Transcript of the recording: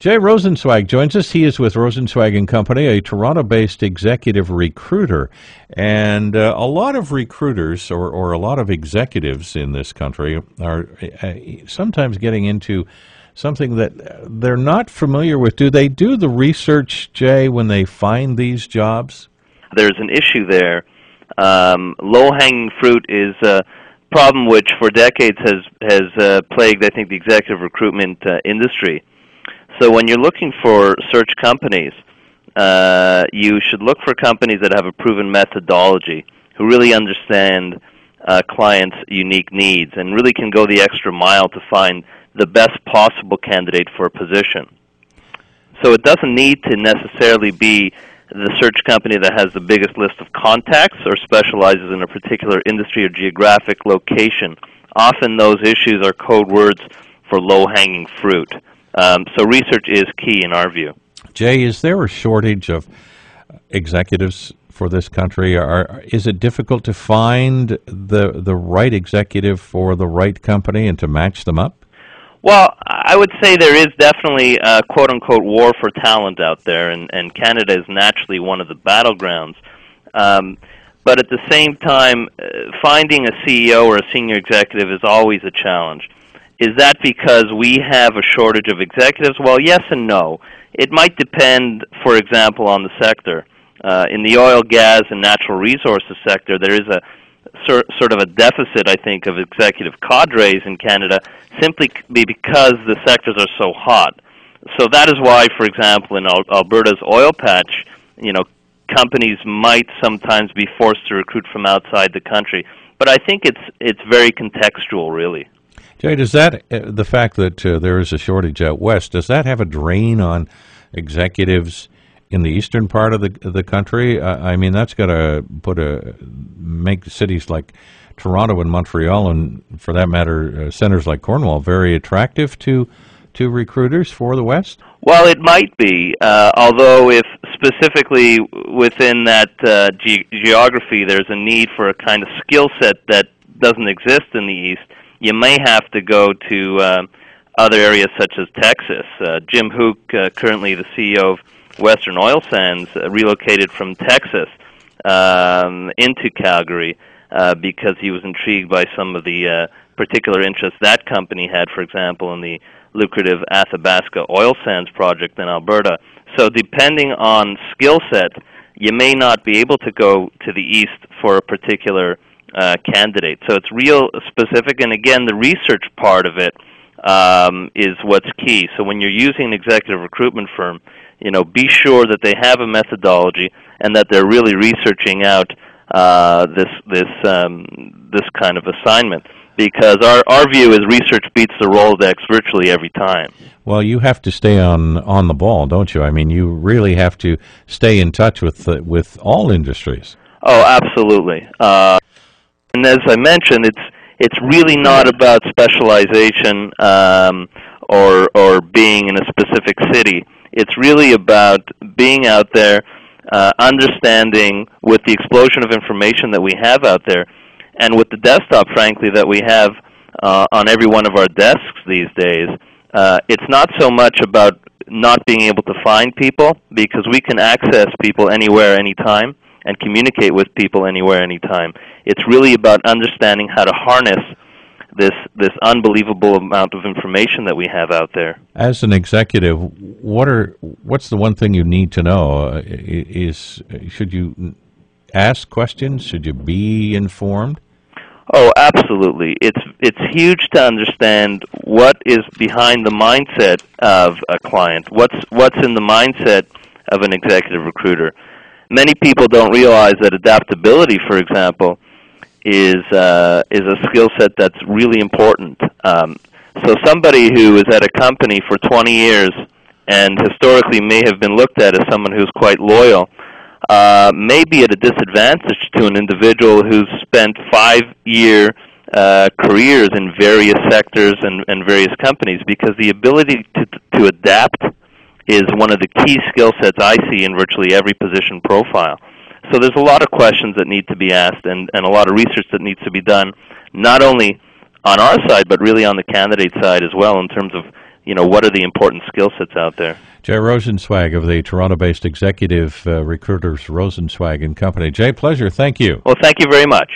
Jay Rosenzweig joins us. He is with Rosenzweig and Company, a Toronto-based executive recruiter. And a lot of recruiters or a lot of executives in this country are sometimes getting into something that they're not familiar with. Do they do the research, Jay, when they find these jobs? There's an issue there. Low-hanging fruit is a problem which for decades has plagued, I think, the executive recruitment industry. So when you're looking for search companies, you should look for companies that have a proven methodology, who really understand clients' unique needs and really can go the extra mile to find the best possible candidate for a position. So it doesn't need to necessarily be the search company that has the biggest list of contacts or specializes in a particular industry or geographic location. Often those issues are code words for low-hanging fruit. So research is key in our view. Jay, is there a shortage of executives for this country? Is it difficult to find the right executive for the right company and to match them up? Well, I would say there is definitely a quote-unquote war for talent out there, and Canada is naturally one of the battlegrounds. But at the same time, finding a CEO or a senior executive is always a challenge. Is that because we have a shortage of executives? Well, yes and no. It might depend, for example, on the sector. In the oil, gas, and natural resources sector, there is a sort of a deficit, I think, of executive cadres in Canada simply because the sectors are so hot. So that is why, for example, in Alberta's oil patch, companies might sometimes be forced to recruit from outside the country. But I think it's very contextual, really. Jay, does that, the fact that there is a shortage out west, does that have a drain on executives in the eastern part of the country? I mean, that's got to make cities like Toronto and Montreal, and for that matter, centers like Cornwall, very attractive to recruiters for the West? Well, it might be, although if specifically within that geography there's a need for a kind of skill set that doesn't exist in the East, you may have to go to other areas such as Texas. Jim Hook, currently the CEO of Western Oil Sands, relocated from Texas into Calgary because he was intrigued by some of the particular interests that company had, for example, in the lucrative Athabasca Oil Sands project in Alberta. So depending on skill set, you may not be able to go to the east for a particular candidate. So it's real specific, and again, the research part of it is what's key. So when you're using an executive recruitment firm, be sure that they have a methodology and that they're really researching out this kind of assignment. Because our view is research beats the Rolodex virtually every time. Well, you have to stay on the ball, don't you? I mean, you really have to stay in touch with all industries. Oh, absolutely. And as I mentioned, it's really not about specialization or being in a specific city. It's really about being out there, understanding with the explosion of information that we have out there, and with the desktop, frankly, that we have on every one of our desks these days. It's not so much about not being able to find people, because we can access people anywhere, anytime, and communicate with people anywhere, anytime. It's really about understanding how to harness this unbelievable amount of information that we have out there. As an executive, what's the one thing you need to know? Should you ask questions? Should you be informed? Oh, absolutely. It's huge to understand what is behind the mindset of a client. What's in the mindset of an executive recruiter? Many people don't realize that adaptability, for example, is a skill set that's really important. So somebody who is at a company for 20 years and historically may have been looked at as someone who's quite loyal may be at a disadvantage to an individual who's spent 5-year careers in various sectors and various companies, because the ability to adapt is one of the key skill sets I see in virtually every position profile. So there's a lot of questions that need to be asked and a lot of research that needs to be done, not only on our side, but really on the candidate side as well, in terms of what are the important skill sets out there. Jay Rosenzweig of the Toronto-based executive recruiters Rosenzweig and Company. Jay, pleasure. Thank you. Well, thank you very much.